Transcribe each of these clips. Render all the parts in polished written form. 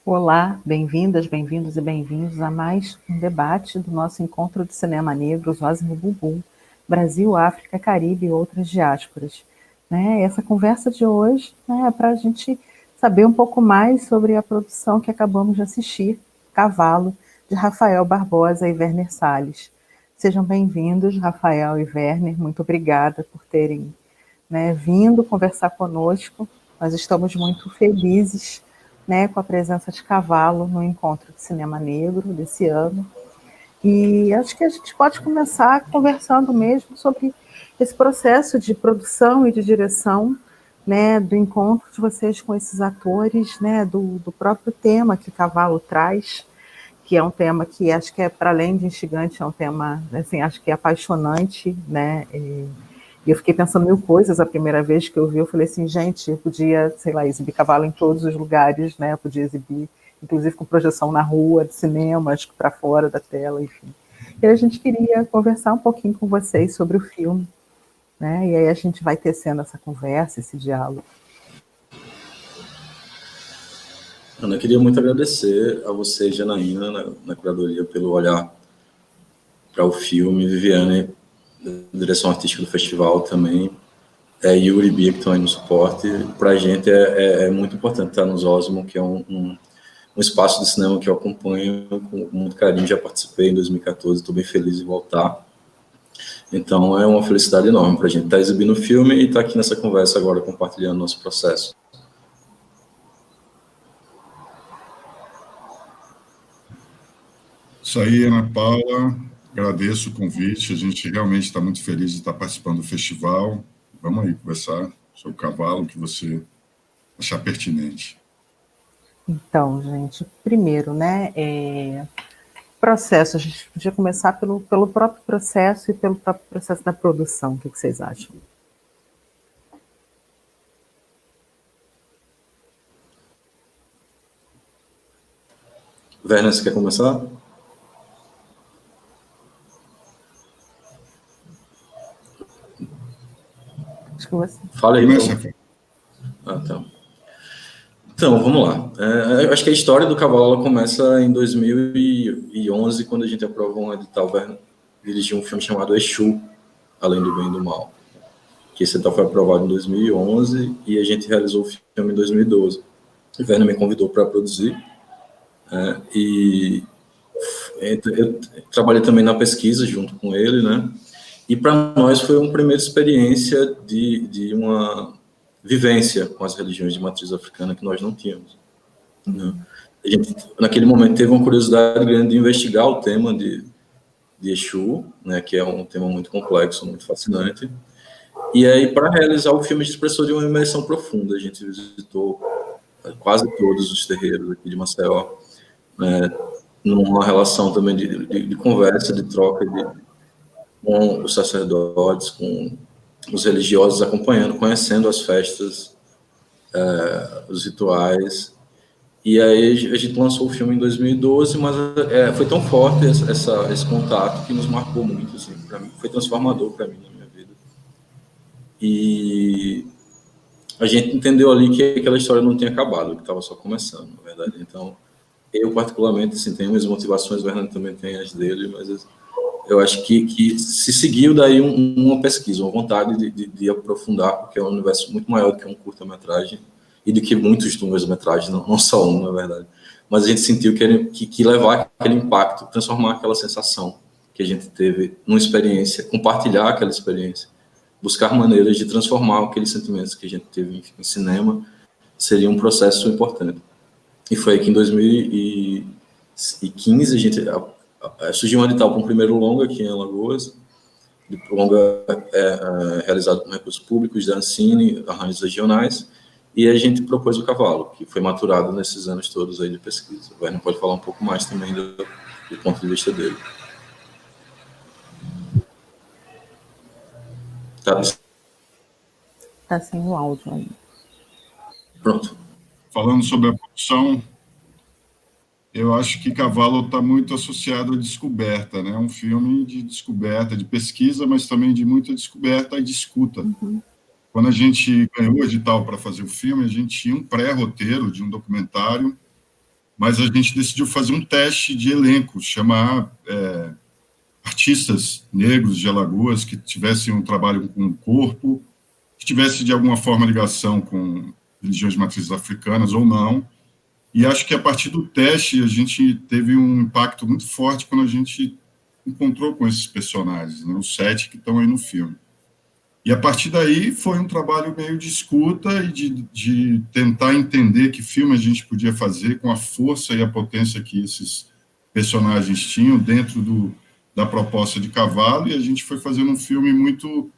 Olá, bem-vindas, bem-vindos e bem-vindos a mais um debate do nosso encontro de cinema negro, Zózimo Bumbum, Brasil, África, Caribe e outras diásporas. Essa conversa de hoje é para a gente saber um pouco mais sobre a produção que acabamos de assistir, Cavalo, de Rafael Barbosa e Werner Salles. Sejam bem-vindos, Rafael e Werner, muito obrigada por terem vindo conversar conosco. Nós estamos muito felizes com a presença de Cavalo no Encontro de Cinema Negro desse ano. E acho que a gente pode começar conversando mesmo sobre esse processo de produção e de direção, do encontro de vocês com esses atores, do próprio tema que Cavalo traz, que é um tema que acho que é, para além de instigante, é um tema, assim, acho que é apaixonante, e eu fiquei pensando mil coisas a primeira vez que eu vi. Eu falei assim, gente, eu podia, sei lá, exibir Cavalo em todos os lugares, eu podia exibir, inclusive com projeção na rua, de cinemas, para fora da tela, enfim. E a gente queria conversar um pouquinho com vocês sobre o filme, e aí a gente vai tecendo essa conversa, esse diálogo. Ana, eu queria muito agradecer a você, Janaína, na curadoria, pelo olhar para o filme, Viviane, direção artística do festival também, e o Uribe, que estão aí no suporte. Para a gente é muito importante estar no Zózimo, que é um espaço de cinema que eu acompanho com muito carinho. Já participei em 2014, estou bem feliz de voltar. Então é uma felicidade enorme para a gente estar exibindo o filme e estar aqui nessa conversa agora, compartilhando nosso processo. Isso aí, Ana Paula, agradeço o convite, a gente realmente está muito feliz de estar participando do festival. Vamos aí conversar sobre o Cavalo, que você achar pertinente. Então, gente, primeiro, processo, a gente podia começar pelo próprio processo e pelo próprio processo da produção. O que vocês acham? Werner, você quer começar? Acho que você... Fala aí, então. Então, vamos lá. Eu acho que a história do Cavalo ela começa em 2011, quando a gente aprova um edital. Werner dirigiu um filme chamado Exu, Além do Bem e do Mal. Que esse edital foi aprovado em 2011 e a gente realizou o filme em 2012. O Werner me convidou para produzir. E eu trabalhei também na pesquisa junto com ele, E para nós foi uma primeira experiência de uma vivência com as religiões de matriz africana que nós não tínhamos. A gente, naquele momento, teve uma curiosidade grande de investigar o tema de Exu, que é um tema muito complexo, muito fascinante. E aí, para realizar o filme, a gente precisou de uma imersão profunda. A gente visitou quase todos os terreiros aqui de Maceió, numa relação também de conversa, de troca com os sacerdotes, com os religiosos, acompanhando, conhecendo as festas, os rituais. E aí a gente lançou o filme em 2012, mas foi tão forte esse contato que nos marcou muito, assim, para mim, foi transformador para mim na minha vida. E a gente entendeu ali que aquela história não tinha acabado, que estava só começando, na verdade. Então, eu particularmente, assim, tenho minhas motivações, o Fernando também tem as dele, mas eu acho que se seguiu daí uma pesquisa, uma vontade de aprofundar, porque é um universo muito maior do que um curta-metragem e do que muitos longas-metragens, não só um, na verdade. Mas a gente sentiu que levar aquele impacto, transformar aquela sensação que a gente teve numa experiência, compartilhar aquela experiência, buscar maneiras de transformar aqueles sentimentos que a gente teve em cinema, seria um processo importante. E foi aqui em 2015 a gente surgiu um edital para um primeiro longa aqui em Alagoas, longa realizado com recursos públicos da Ancine, arranjos regionais, e a gente propôs o Cavalo, que foi maturado nesses anos todos aí de pesquisa. O Werner pode falar um pouco mais também do ponto de vista dele. Tá sem o áudio aí. Pronto. Falando sobre a produção, eu acho que Cavalo está muito associado à descoberta, né? É um filme de descoberta, de pesquisa, mas também de muita descoberta e de escuta. Quando a gente ganhou o edital para fazer o filme, a gente tinha um pré-roteiro de um documentário mas a gente decidiu fazer um teste de elenco, chamar artistas negros de Alagoas que tivessem um trabalho com o corpo, que tivesse de alguma forma ligação com religiões de matrizes africanas ou não. E acho que a partir do teste a gente teve um impacto muito forte quando a gente encontrou com esses personagens, né, os 7 que estão aí no filme. E a partir daí foi um trabalho meio de escuta e de tentar entender que filme a gente podia fazer com a força e a potência que esses personagens tinham dentro da proposta de Cavalo, e a gente foi fazendo um filme muito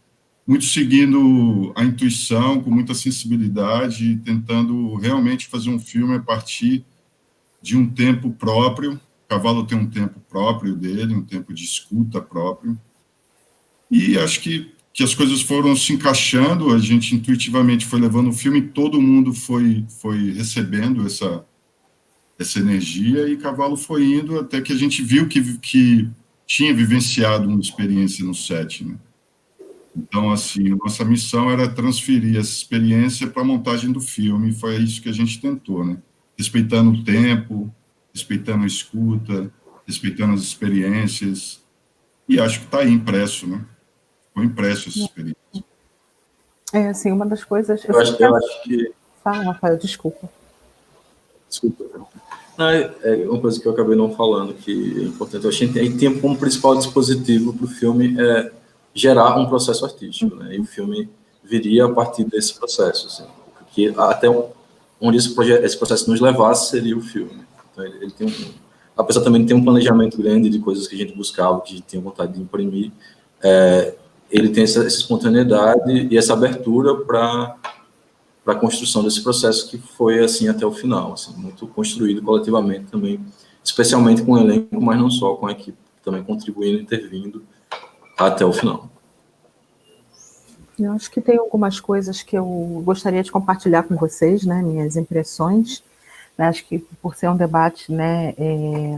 seguindo a intuição, com muita sensibilidade, tentando realmente fazer um filme a partir de um tempo próprio. Cavalo tem um tempo próprio dele, um tempo de escuta próprio. E acho que as coisas foram se encaixando, a gente intuitivamente foi levando o filme, todo mundo foi recebendo essa energia, e Cavalo foi indo até que a gente viu que tinha vivenciado uma experiência no set, né? Então, assim, a nossa missão era transferir essa experiência para a montagem do filme, e foi isso que a gente tentou, né? Respeitando o tempo, respeitando a escuta, respeitando as experiências, e acho que está aí impresso, né? Foi impresso essa experiência. Assim, uma das coisas... Eu acho que... Fala, Rafael, desculpa. Desculpa. Não, é uma coisa que eu acabei não falando, que é importante. Eu achei que tem como principal dispositivo para o filme gerar um processo artístico, né? E o filme viria a partir desse processo, assim, porque até onde esse processo nos levasse seria o filme. Então ele tem apesar também de ter um planejamento grande de coisas que a gente buscava, que a gente tinha vontade de imprimir, ele tem essa espontaneidade e essa abertura para a construção desse processo, que foi assim até o final, assim, muito construído coletivamente também, especialmente com o elenco, mas não só, com a equipe também contribuindo, intervindo até o final. Eu acho que tem algumas coisas que eu gostaria de compartilhar com vocês, né, minhas impressões, né, acho que por ser um debate, né,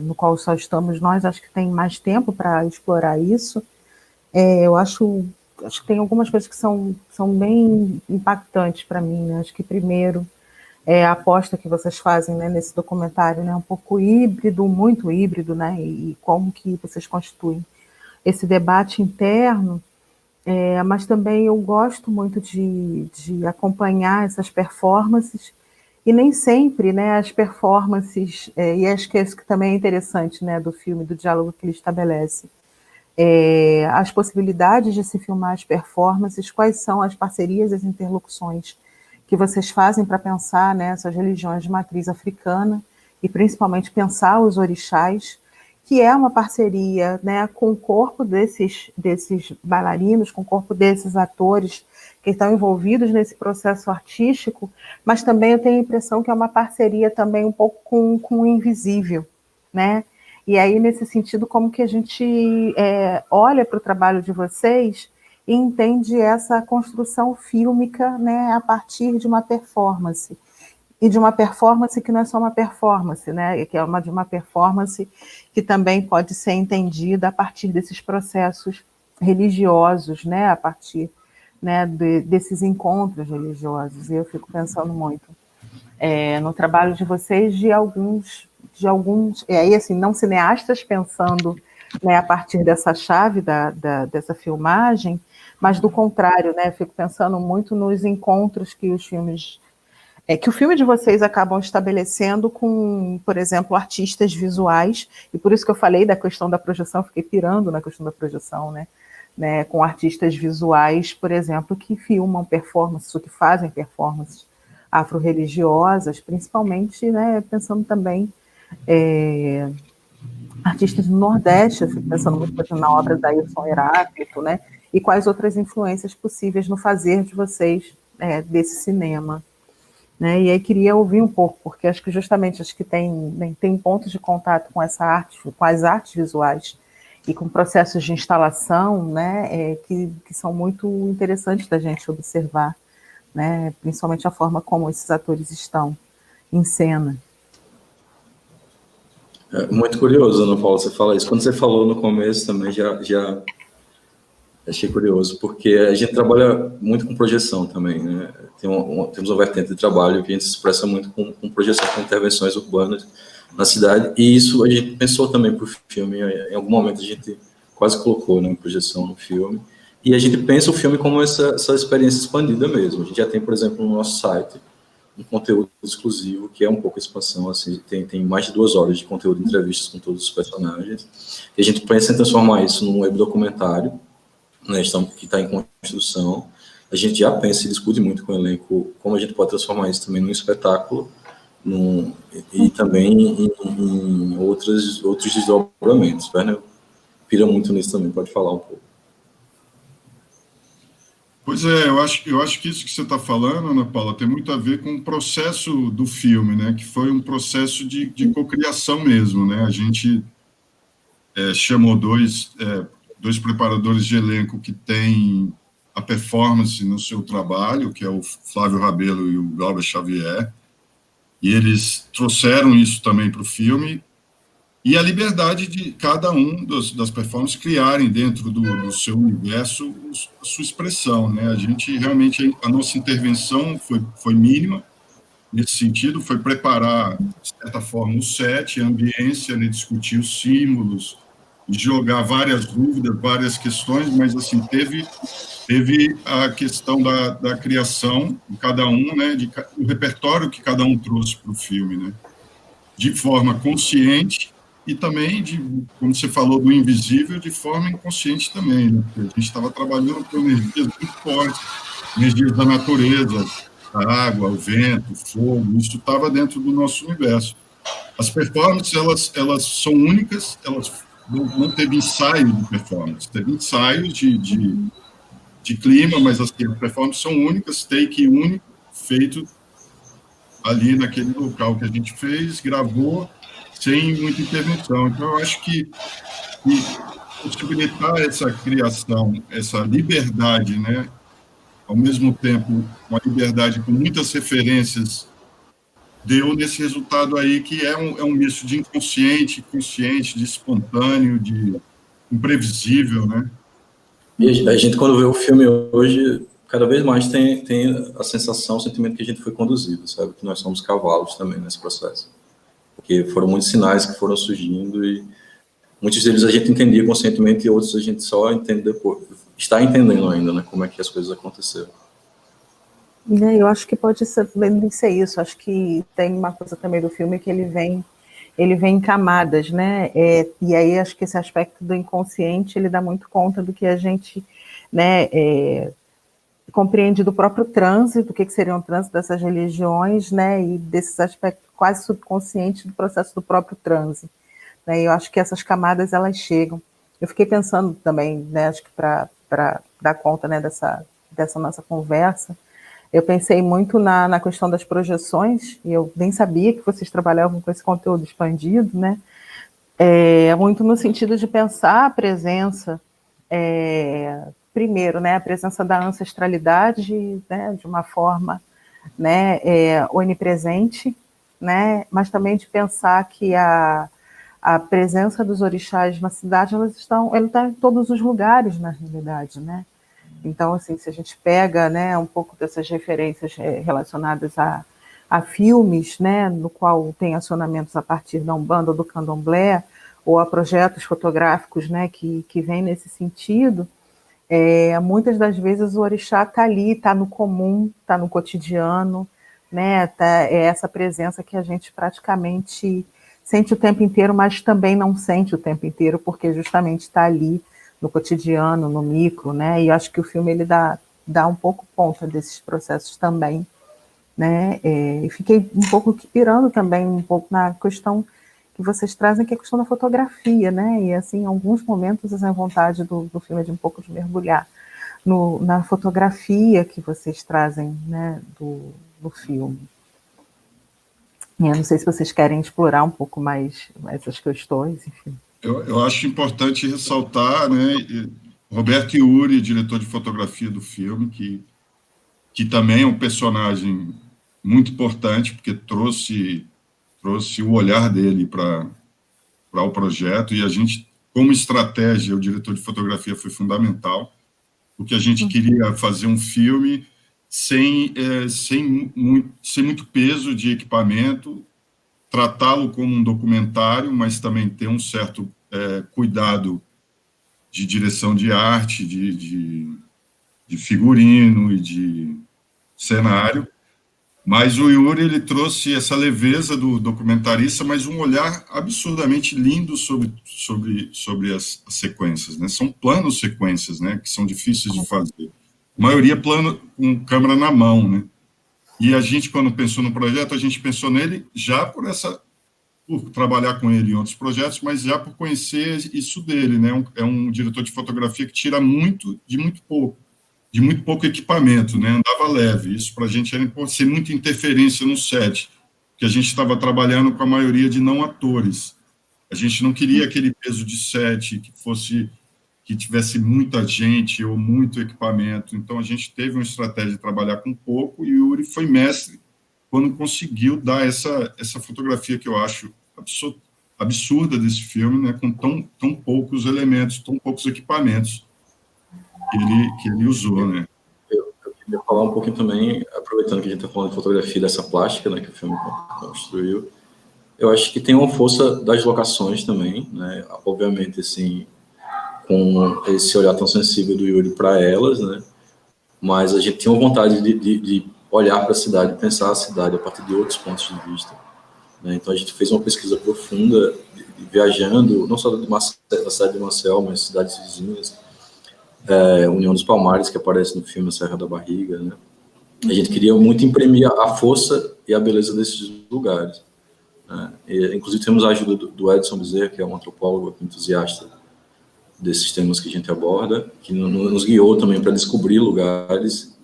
no qual só estamos nós, acho que tem mais tempo para explorar isso. Eu acho que tem algumas coisas que são bem impactantes para mim, né? Acho que primeiro a aposta que vocês fazem, né, nesse documentário, né, um pouco híbrido, muito híbrido, né, e como que vocês constituem esse debate interno, mas também eu gosto muito de acompanhar essas performances, e nem sempre, né, as performances, e acho que isso que também é interessante, né, do filme, do diálogo que ele estabelece, as possibilidades de se filmar as performances, quais são as parcerias e as interlocuções que vocês fazem para pensar, né, essas religiões de matriz africana, e principalmente pensar os orixás, que é uma parceria, né, com o corpo desses bailarinos, com o corpo desses atores que estão envolvidos nesse processo artístico, mas também eu tenho a impressão que é uma parceria também um pouco com o invisível, né? E aí, nesse sentido, como que a gente olha para o trabalho de vocês e entende essa construção fílmica, né, a partir de uma performance. E de uma performance que não é só uma performance, né, que é de uma performance que também pode ser entendida a partir desses processos religiosos, né, a partir, né, desses encontros religiosos. E eu fico pensando muito no trabalho de vocês, de alguns, e aí assim, não cineastas pensando, né, a partir dessa chave dessa filmagem, mas do contrário, né, fico pensando muito nos encontros que os filmes, que o filme de vocês acabam estabelecendo com, por exemplo, artistas visuais, e por isso que eu falei da questão da projeção, fiquei pirando na questão da projeção, né, com artistas visuais, por exemplo, que filmam performances, ou que fazem performances afro-religiosas, principalmente, né, pensando também artistas do Nordeste, pensando muito na obra da Ailson Heráclito, né, e quais outras influências possíveis no fazer de vocês desse cinema. Né, e aí queria ouvir um pouco, porque acho que justamente tem pontos de contato com essa arte, com as artes visuais e com processos de instalação, né, que são muito interessantes da gente observar, né, principalmente a forma como esses atores estão em cena. Muito curioso, Ana Paula, você fala isso. Quando você falou no começo também, já achei curioso, porque a gente trabalha muito com projeção também, né? Temos uma vertente de trabalho que a gente se expressa muito com projeção, com intervenções urbanas, na cidade, e isso a gente pensou também para o filme, em algum momento a gente quase colocou, né, projeção no filme, e a gente pensa o filme como essa experiência expandida mesmo. A gente já tem, por exemplo, no nosso site, um conteúdo exclusivo, que é um pouco expansão, assim, tem mais de 2 horas de conteúdo de entrevistas com todos os personagens, e a gente pensa em transformar isso num web documentário, né, que está em construção. A gente já pensa e discute muito com o elenco como a gente pode transformar isso também num espetáculo, e também em outros desdobramentos. Werner pira muito nisso também, pode falar um pouco. Pois é, eu acho que isso que você está falando, Ana Paula, tem muito a ver com o processo do filme, né? Que foi um processo de cocriação mesmo, né? A gente chamou dois preparadores de elenco que têm a performance no seu trabalho, que é o Flávio Rabelo e o Glauber Xavier, e eles trouxeram isso também para o filme, e a liberdade de cada um das performances criarem dentro do seu universo a sua expressão, né? A gente realmente, a nossa intervenção foi mínima nesse sentido, foi preparar, de certa forma, o set, a ambiência, né, discutir os símbolos, jogar várias dúvidas, várias questões, mas, assim, teve a questão da criação de cada um, né, o repertório que cada um trouxe para o filme, né, de forma consciente e também, como você falou, do invisível, de forma inconsciente também, né, porque a gente estava trabalhando com energias muito fortes, energias da natureza, a água, o vento, o fogo, isso estava dentro do nosso universo. As performances, elas são únicas, elas não teve ensaio de performance, teve ensaios de clima, mas as performances são únicas, take único, feito ali naquele local que a gente fez, gravou, sem muita intervenção. Então, eu acho que possibilitar essa criação, essa liberdade, né, ao mesmo tempo, uma liberdade com muitas referências, deu nesse resultado aí, que é um misto de inconsciente, consciente, de espontâneo, de imprevisível, né? E a gente, quando vê o filme hoje, cada vez mais tem a sensação, o sentimento que a gente foi conduzido, sabe? Que nós somos cavalos também nesse processo. Porque foram muitos sinais que foram surgindo e muitos deles a gente entendia conscientemente e outros a gente só entende depois. Está entendendo ainda, né? Como é que as coisas aconteceram. Eu acho que pode ser isso. Acho que tem uma coisa também do filme que ele vem em camadas, né? E aí acho que esse aspecto do inconsciente ele dá muito conta do que a gente, né, compreende do próprio trânsito, o que seria um trânsito dessas religiões, né? E desses aspectos quase subconscientes do processo do próprio trânsito. Né? E eu acho que essas camadas elas chegam. Eu fiquei pensando também, né? Acho que para dar conta, né, dessa nossa conversa. Eu pensei muito na questão das projeções, e eu nem sabia que vocês trabalhavam com esse conteúdo expandido, né? Muito no sentido de pensar a presença, primeiro, né, a presença da ancestralidade, né, de uma forma, né, onipresente, né, mas também de pensar que a presença dos orixás na cidade, ela está em todos os lugares, na realidade, né? Então, assim, se a gente pega, né, um pouco dessas referências relacionadas a filmes, né, no qual tem acionamentos a partir da Umbanda ou do Candomblé, ou a projetos fotográficos, né, que vêm nesse sentido, muitas das vezes o orixá está ali, está no comum, está no cotidiano, né, é essa presença que a gente praticamente sente o tempo inteiro, mas também não sente o tempo inteiro, porque justamente está ali, no cotidiano, no micro, né? E acho que o filme ele dá um pouco conta desses processos também, né? E fiquei um pouco pirando também um pouco na questão que vocês trazem, que é a questão da fotografia, né? E assim, em alguns momentos essa vontade do filme é de um pouco de mergulhar na fotografia que vocês trazem, né? Do filme. E eu não sei se vocês querem explorar um pouco mais essas questões, enfim. Eu acho importante ressaltar, né, Roberto Iuri, diretor de fotografia do filme, que também é um personagem muito importante, porque trouxe o olhar dele para o projeto, e a gente, como estratégia, o diretor de fotografia foi fundamental, porque a gente queria fazer um filme sem muito peso de equipamento, tratá-lo como um documentário, mas também ter um certo cuidado de direção de arte, de figurino e de cenário. Mas o Yuri, ele trouxe essa leveza do documentarista, mas um olhar absurdamente lindo sobre as sequências, né? São planos sequências, né? Que são difíceis de fazer. A maioria plano com câmera na mão, né? E a gente, quando pensou no projeto, a gente pensou nele já por trabalhar com ele em outros projetos, mas já por conhecer isso dele, né? É um diretor de fotografia que tira muito de muito pouco equipamento, né? Andava leve. Isso para a gente era importante, sem muita interferência no set, porque a gente estava trabalhando com a maioria de não atores. A gente não queria aquele peso de set que tivesse muita gente ou muito equipamento. Então a gente teve uma estratégia de trabalhar com pouco e o Yuri foi mestre quando conseguiu dar essa fotografia que eu acho absurda desse filme, né? Com tão poucos elementos, tão poucos equipamentos que ele usou, né? Eu queria falar um pouquinho também, aproveitando que a gente está falando de fotografia dessa plástica, né, que o filme construiu. Eu acho que tem uma força das locações também, né? Obviamente, assim, com esse olhar tão sensível do Yuri para elas, né? Mas a gente tinha uma vontade de olhar para a cidade, pensar a cidade a partir de outros pontos de vista, né? Então a gente fez uma pesquisa profunda, viajando, não só da cidade de Maceió, mas cidades vizinhas. União dos Palmares, que aparece no filme Serra da Barriga, né? A gente queria muito imprimir a força e a beleza desses lugares, né? Inclusive temos a ajuda do Edson Bezerra, que é um antropólogo entusiasta desses temas que a gente aborda, que nos guiou também para descobrir lugares.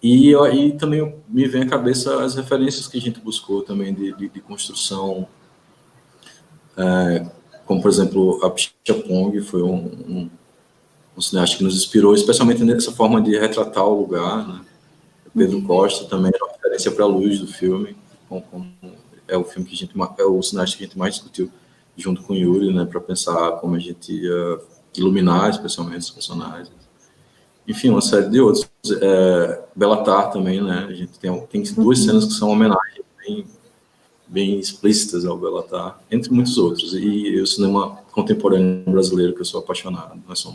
E também me vem à cabeça as referências que a gente buscou também de construção, como, por exemplo, a Picha Pong foi um cineasta que nos inspirou, especialmente nessa forma de retratar o lugar, né? Pedro Costa também é uma referência para a luz do filme, é o filme é o cineasta que a gente mais discutiu junto com o Yuri, né, para pensar como a gente ia iluminar, especialmente os personagens. Enfim, uma série de outros. Belatar também, né? A gente tem duas cenas que são homenagens bem explícitas ao Belatar, entre muitos outros. E o cinema contemporâneo brasileiro, que eu sou apaixonado. Nós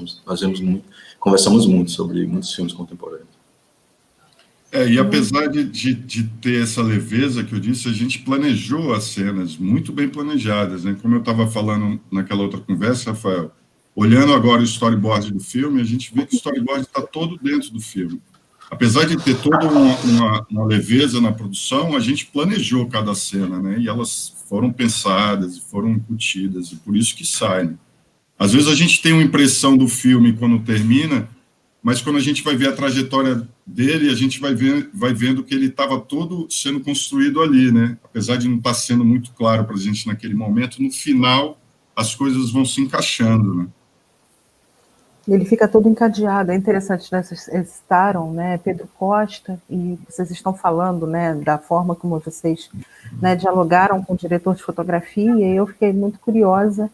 conversamos muito sobre muitos filmes contemporâneos. E apesar de ter essa leveza que eu disse, a gente planejou as cenas muito bem planejadas, né? Como eu estava falando naquela outra conversa, Rafael, olhando agora o storyboard do filme, a gente vê que o storyboard está todo dentro do filme. Apesar de ter toda uma leveza na produção, a gente planejou cada cena, né? E elas foram pensadas e foram incutidas, e por isso que sai, né? Às vezes a gente tem uma impressão do filme quando termina, mas quando a gente vai ver a trajetória dele, a gente vai vendo que ele estava todo sendo construído ali, né? Apesar de não estar sendo muito claro para a gente naquele momento, no final as coisas vão se encaixando, né? Ele fica todo encadeado. É interessante, né? Vocês citaram, né, Pedro Costa, e vocês estão falando, né, da forma como vocês, né, dialogaram com o diretor de fotografia, e eu fiquei muito curiosa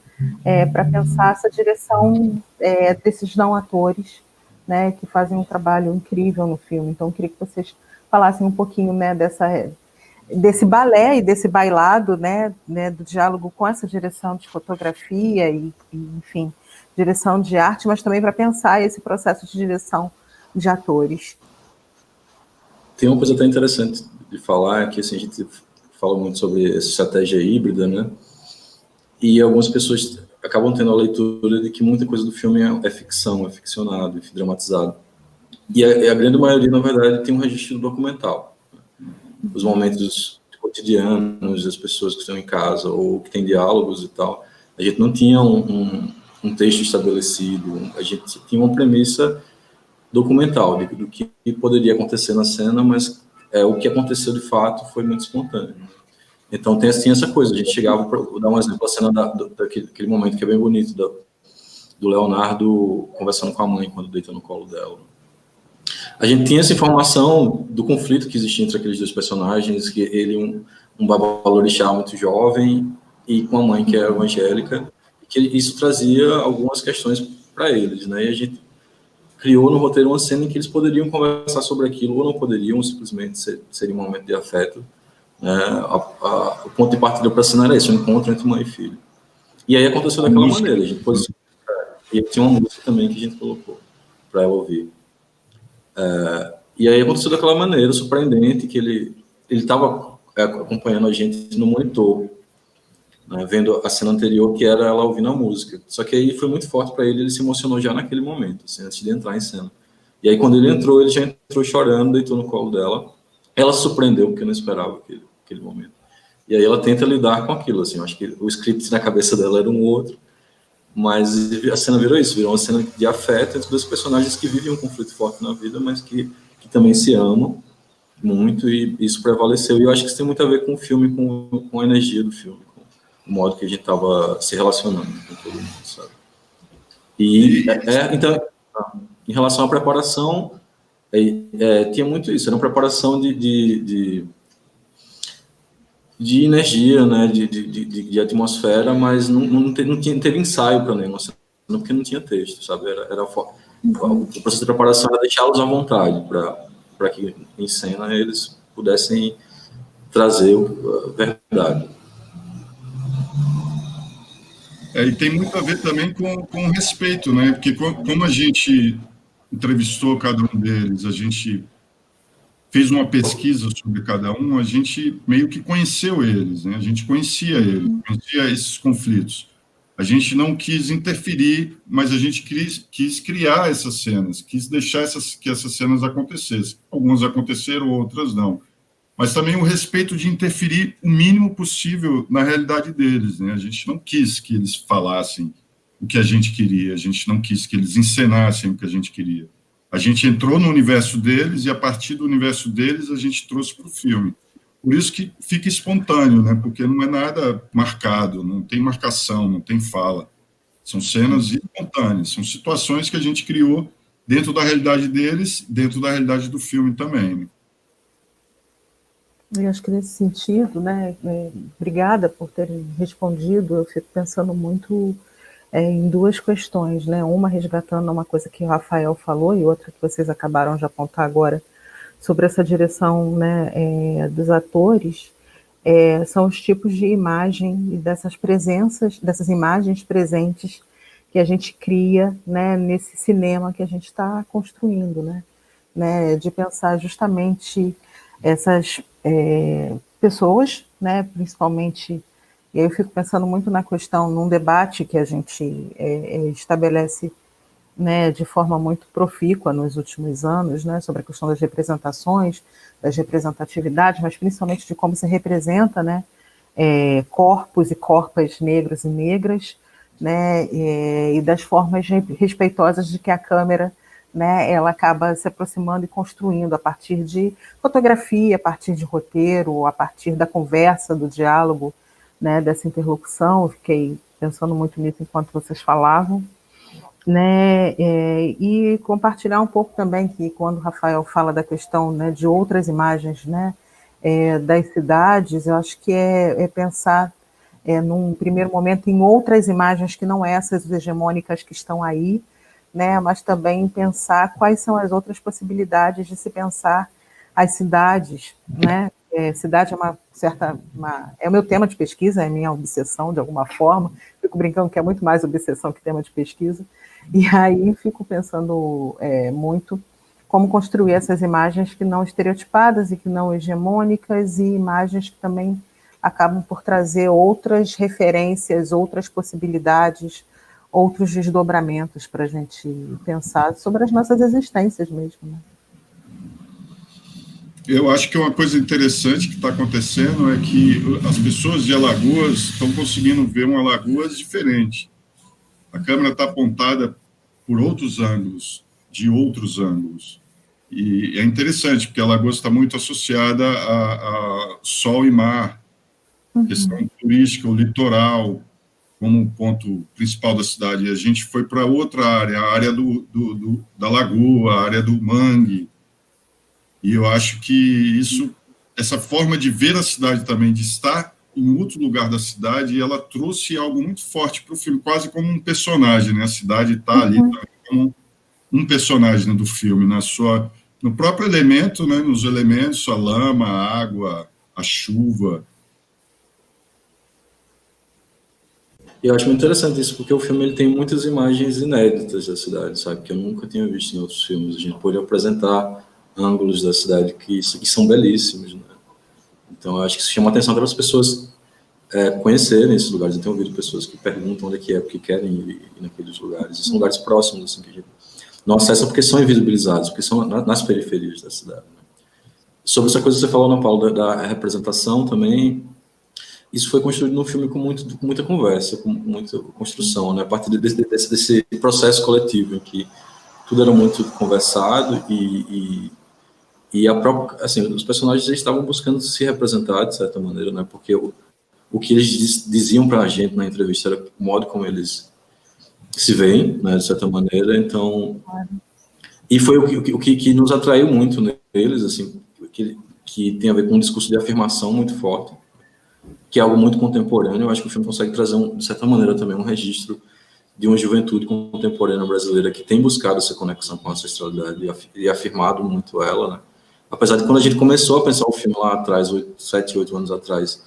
para pensar essa direção desses não atores, né, que fazem um trabalho incrível no filme. Então, eu queria que vocês falassem um pouquinho, né, desse balé e desse bailado, né, do diálogo com essa direção de fotografia e enfim, direção de arte, mas também para pensar esse processo de direção de atores. Tem uma coisa até interessante de falar, que assim, a gente fala muito sobre essa estratégia híbrida, né? E algumas pessoas acabam tendo a leitura de que muita coisa do filme é ficção, é ficcionado, é dramatizado. E a grande maioria, na verdade, tem um registro documental. Os momentos cotidianos, as pessoas que estão em casa, ou que têm diálogos e tal. A gente não tinha um texto estabelecido, a gente tinha uma premissa documental do que poderia acontecer na cena, mas o que aconteceu de fato foi muito espontâneo. Então tem assim essa coisa, a gente chegava, vou dar um exemplo, a cena daquele momento que é bem bonito, do Leonardo conversando com a mãe quando deita no colo dela. A gente tinha essa informação do conflito que existia entre aqueles dois personagens, que ele um babalorixá muito jovem e com a mãe que é evangélica, que isso trazia algumas questões para eles, né? E a gente criou no roteiro uma cena em que eles poderiam conversar sobre aquilo ou não poderiam, simplesmente seria um momento de afeto, O ponto de partida para a cena era esse, um encontro entre mãe e filho. E aí aconteceu daquela maneira, a gente pôs, e tinha uma música também que a gente colocou para ela ouvir. E aí aconteceu daquela maneira surpreendente, que ele estava acompanhando a gente no monitor, né, vendo a cena anterior, que era ela ouvindo a música. Só que aí foi muito forte para ele se emocionou já naquele momento, assim, antes de entrar em cena. E aí quando ele entrou, ele já entrou chorando, deitou no colo dela. Ela se surpreendeu, porque eu não esperava aquele momento. E aí ela tenta lidar com aquilo, assim, eu acho que o script na cabeça dela era um outro, mas a cena virou isso, virou uma cena de afeto entre dois personagens que vivem um conflito forte na vida, mas que também se amam muito, e isso prevaleceu. E eu acho que isso tem muito a ver com o filme, com a energia do filme, com o modo que a gente estava se relacionando com todo mundo, sabe? Então, em relação à preparação, tinha muito isso, era uma preparação de energia, né, de atmosfera, mas não teve ensaio para nenhuma cena, porque não tinha texto, sabe? O processo de preparação era deixá-los à vontade, para que em cena eles pudessem trazer a verdade. E tem muito a ver também com respeito, né? Porque como a gente entrevistou cada um deles, a gente fez uma pesquisa sobre cada um, a gente meio que conheceu eles, né? A gente conhecia eles, conhecia esses conflitos. A gente não quis interferir, mas a gente quis criar essas cenas, quis deixar que essas cenas acontecessem. Algumas aconteceram, outras não. Mas também o respeito de interferir o mínimo possível na realidade deles, né? A gente não quis que eles falassem o que a gente queria, a gente não quis que eles encenassem o que a gente queria. A gente entrou no universo deles e, a partir do universo deles, a gente trouxe para o filme. Por isso que fica espontâneo, né? Porque não é nada marcado, não tem marcação, não tem fala. São cenas espontâneas, são situações que a gente criou dentro da realidade deles, dentro da realidade do filme também, né? Eu acho que nesse sentido, né, obrigada por terem respondido, eu fico pensando muito em duas questões, né, uma resgatando uma coisa que o Rafael falou e outra que vocês acabaram de apontar agora, sobre essa direção, né, dos atores, são os tipos de imagem e dessas presenças, dessas imagens presentes que a gente cria, né, nesse cinema que a gente está construindo, né, de pensar justamente essas pessoas, né, principalmente, e aí eu fico pensando muito na questão, num debate que a gente estabelece, né, de forma muito profícua nos últimos anos, né, sobre a questão das representações, das representatividades, mas principalmente de como se representa, né, corpos e corpas negros e negras, né, e das formas respeitosas de que a câmera, né, ela acaba se aproximando e construindo a partir de fotografia, a partir de roteiro, a partir da conversa, do diálogo, né, dessa interlocução. Eu fiquei pensando muito nisso enquanto vocês falavam, né, e compartilhar um pouco também que quando o Rafael fala da questão, né, de outras imagens, né, das cidades, eu acho que é pensar num primeiro momento em outras imagens que não essas hegemônicas que estão aí, né, mas também pensar quais são as outras possibilidades de se pensar as cidades, né? Cidade é o meu tema de pesquisa, é a minha obsessão de alguma forma, fico brincando que é muito mais obsessão que tema de pesquisa, e aí fico pensando muito como construir essas imagens que não estereotipadas e que não hegemônicas, e imagens que também acabam por trazer outras referências, outras possibilidades, outros desdobramentos para a gente pensar sobre as nossas existências mesmo, né? Eu acho que uma coisa interessante que está acontecendo é que as pessoas de Alagoas estão conseguindo ver uma Alagoas diferente. A câmera está apontada por outros ângulos, de outros ângulos. E é interessante, porque Alagoas está muito associada a sol e mar, questão turística, o litoral, como um ponto principal da cidade. E a gente foi para outra área, a área da lagoa, a área do mangue. E eu acho que essa forma de ver a cidade também, de estar em outro lugar da cidade, ela trouxe algo muito forte para o filme, quase como um personagem, né? A cidade está ali como um personagem, né, do filme, no próprio elemento, né? Nos elementos, a lama, a água, a chuva. Eu acho muito interessante isso, porque o filme ele tem muitas imagens inéditas da cidade, sabe? Que eu nunca tinha visto em outros filmes. A gente pode apresentar ângulos da cidade que são belíssimos, né? Então, eu acho que isso chama atenção para as pessoas conhecerem esses lugares. Eu tenho ouvido pessoas que perguntam onde é porque querem ir naqueles lugares. E são lugares próximos, assim, que a gente não acessa porque são invisibilizados, porque são nas periferias da cidade, né? Sobre essa coisa que você falou, Ana Paula, da representação também, isso foi construído no filme com muita conversa, com muita construção, né? A partir desse processo coletivo em que tudo era muito conversado e a própria, assim, os personagens estavam buscando se representar de certa maneira, né? Porque o que eles diziam para a gente na entrevista era o modo como eles se veem, né? De certa maneira. Então, e foi o que nos atraiu muito neles, assim, que tem a ver com um discurso de afirmação muito forte, que é algo muito contemporâneo. Eu acho que o filme consegue trazer, de certa maneira, também um registro de uma juventude contemporânea brasileira que tem buscado essa conexão com a ancestralidade e afirmado muito ela, né? Apesar de quando a gente começou a pensar o filme lá atrás, 7, 8 anos atrás,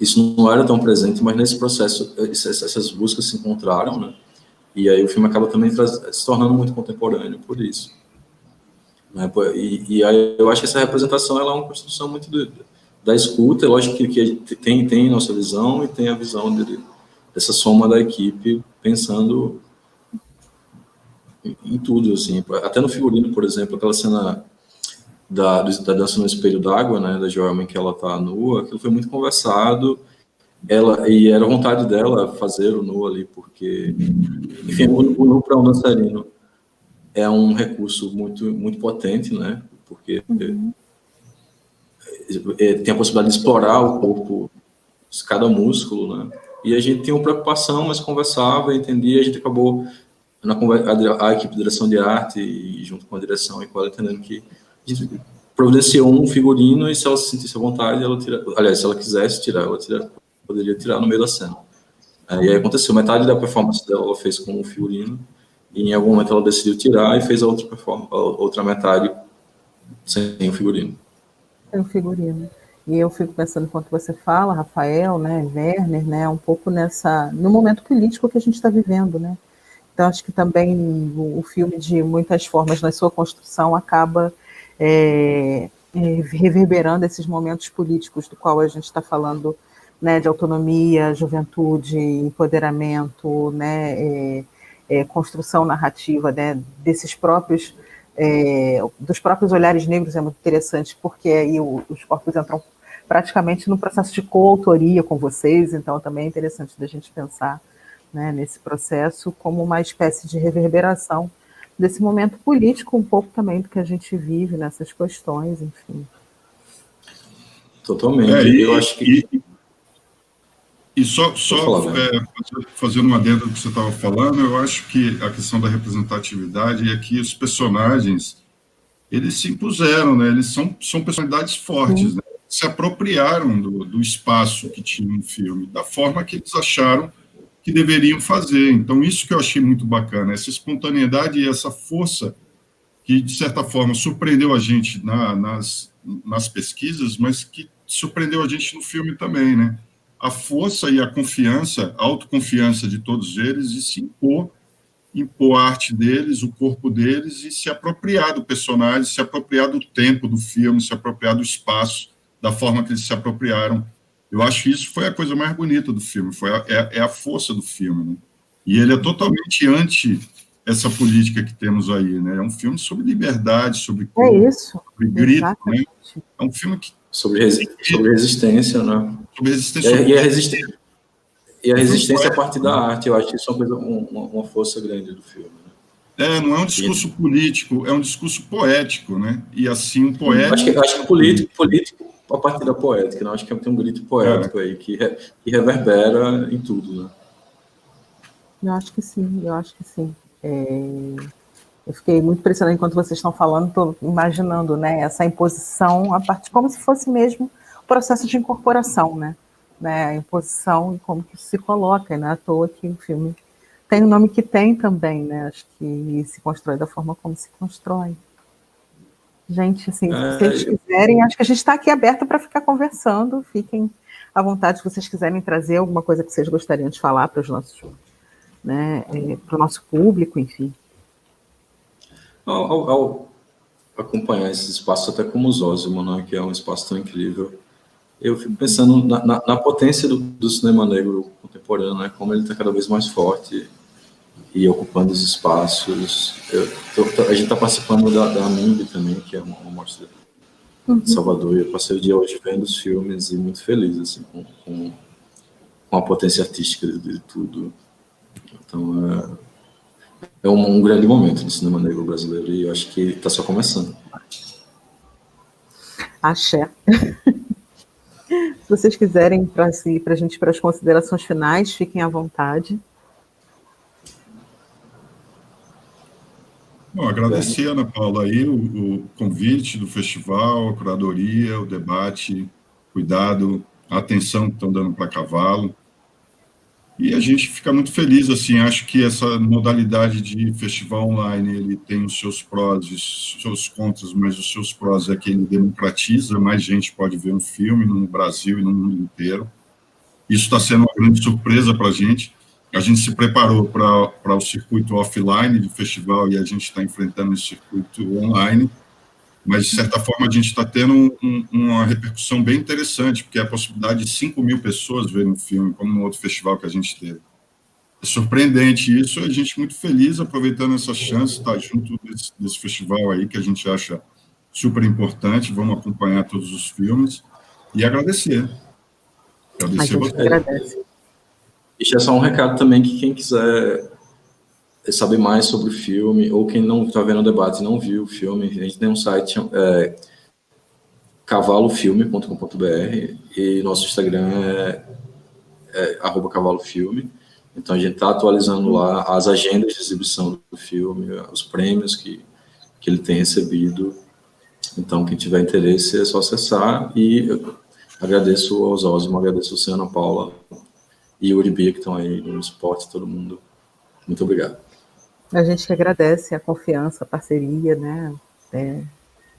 isso não era tão presente, mas nesse processo essas buscas se encontraram, né? E aí o filme acaba também se tornando muito contemporâneo por isso, né? E aí eu acho que essa representação ela é uma construção muito da escuta. É lógico que tem nossa visão e tem a visão dessa soma da equipe pensando em tudo, assim. Até no figurino, por exemplo, aquela cena da dança no espelho d'água, né, da Joelma, em que ela tá nua, aquilo foi muito conversado, e era vontade dela fazer o nu ali, porque, enfim, o nu para um dançarino é um recurso muito potente, né, porque tem a possibilidade de explorar o corpo, cada músculo, né, e a gente tinha uma preocupação, mas conversava, entendia, a gente acabou, a equipe de direção de arte, e junto com a direção e com ela, entendendo que a gente providenciou um figurino e se ela se sentisse à vontade, ela tira, aliás, se ela quisesse tirar, poderia tirar no meio da cena. E aí aconteceu, metade da performance dela ela fez com o figurino, e em algum momento ela decidiu tirar e fez a outra metade sem o figurino. Sem o figurino. E eu fico pensando, enquanto você fala, Rafael, né, Werner, né, um pouco no momento político que a gente está vivendo, né? Então, acho que também o filme, de muitas formas, na sua construção, acaba reverberando esses momentos políticos do qual a gente está falando, né, de autonomia, juventude, empoderamento, né, construção narrativa, né, dos próprios olhares negros. É muito interessante, porque aí os corpos entram praticamente no processo de coautoria com vocês, então também é interessante da gente pensar, né, nesse processo como uma espécie de reverberação desse momento político, um pouco também do que a gente vive nessas questões, enfim. Totalmente. Eu acho que... E só fazendo um adendo do que você estava falando, eu acho que a questão da representatividade é que os personagens, eles se impuseram, né? Eles são personalidades fortes, né? Se apropriaram do espaço que tinha no filme, da forma que eles acharam que deveriam fazer. Então, isso que eu achei muito bacana, essa espontaneidade e essa força que, de certa forma, surpreendeu a gente nas pesquisas, mas que surpreendeu a gente no filme também, né? A força e a confiança, a autoconfiança de todos eles, e se impor a arte deles, o corpo deles, e se apropriar do personagem, se apropriar do tempo do filme, se apropriar do espaço, da forma que eles se apropriaram. Eu acho que isso foi a coisa mais bonita do filme, é a força do filme, né? E ele é totalmente anti essa política que temos aí, né? É um filme sobre liberdade, sobre corpo, sobre grito, né? É um filme que... sobre resistência, né? Sobre resistência. E a resistência a partir da arte, eu acho que isso é uma força grande do filme. Né? Não é um discurso político, é um discurso poético, né? E assim, um poético... Acho que político a partir da poética, né? Acho que tem um grito poético aí que reverbera em tudo, né? Eu acho que sim. Eu fiquei muito impressionada enquanto vocês estão falando, estou imaginando, né, essa imposição, a partir como se fosse mesmo o processo de incorporação, né? A imposição e como que isso se coloca, né? À toa que o filme tem o nome que tem também, né? Acho que se constrói da forma como se constrói. Gente, assim, se vocês quiserem, acho que a gente está aqui aberto para ficar conversando. Fiquem à vontade se vocês quiserem trazer alguma coisa que vocês gostariam de falar para os nossos, né, para o nosso público, enfim. Ao acompanhar esse espaço, até como o Zózimo, né, que é um espaço tão incrível, eu fico pensando na potência do cinema negro contemporâneo, né, como ele está cada vez mais forte e ocupando os espaços. A gente está participando da AMIB também, que é uma mostra de Salvador, e eu passei o dia hoje vendo os filmes e muito feliz assim, com a potência artística de tudo. Então, é um grande momento no cinema negro brasileiro e eu acho que está só começando. Axé. Se vocês quiserem, para a gente ir para as considerações finais, fiquem à vontade. Bom, agradecer, Ana Paula, aí o convite do festival, a curadoria, o debate, cuidado, a atenção que estão dando para Cavalo. E a gente fica muito feliz, assim, acho que essa modalidade de festival online, ele tem os seus prós e os seus contras, mas os seus prós é que ele democratiza, mais gente pode ver um filme no Brasil e no mundo inteiro. Isso está sendo uma grande surpresa para a gente. A gente se preparou para o circuito offline do festival e a gente está enfrentando esse circuito online, mas, de certa forma, a gente está tendo uma repercussão bem interessante, porque é a possibilidade de 5.000 pessoas verem um filme, como no outro festival que a gente teve. É surpreendente isso, a gente muito feliz, aproveitando essa chance de estar junto desse festival aí, que a gente acha super importante, vamos acompanhar todos os filmes, e agradecer. Agradecer a você. Agradece. Deixa só um recado também, que quem quiser saber mais sobre o filme, ou quem não está vendo o debate e não viu o filme, a gente tem um site cavalofilme.com.br e nosso Instagram é @cavalofilme. Então a gente está atualizando lá as agendas de exibição do filme, os prêmios que ele tem recebido. Então quem tiver interesse é só acessar, e eu agradeço ao Zózimo, agradeço a Ana Paula e o Uribe, que estão aí no suporte, todo mundo. Muito obrigado. A gente que agradece a confiança, a parceria, né?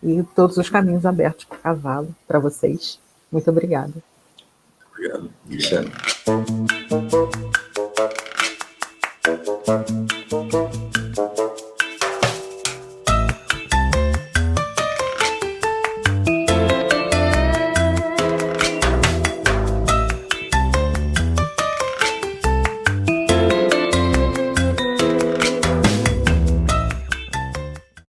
E todos os caminhos abertos para o Cavalo, para vocês. Muito obrigada. Obrigado.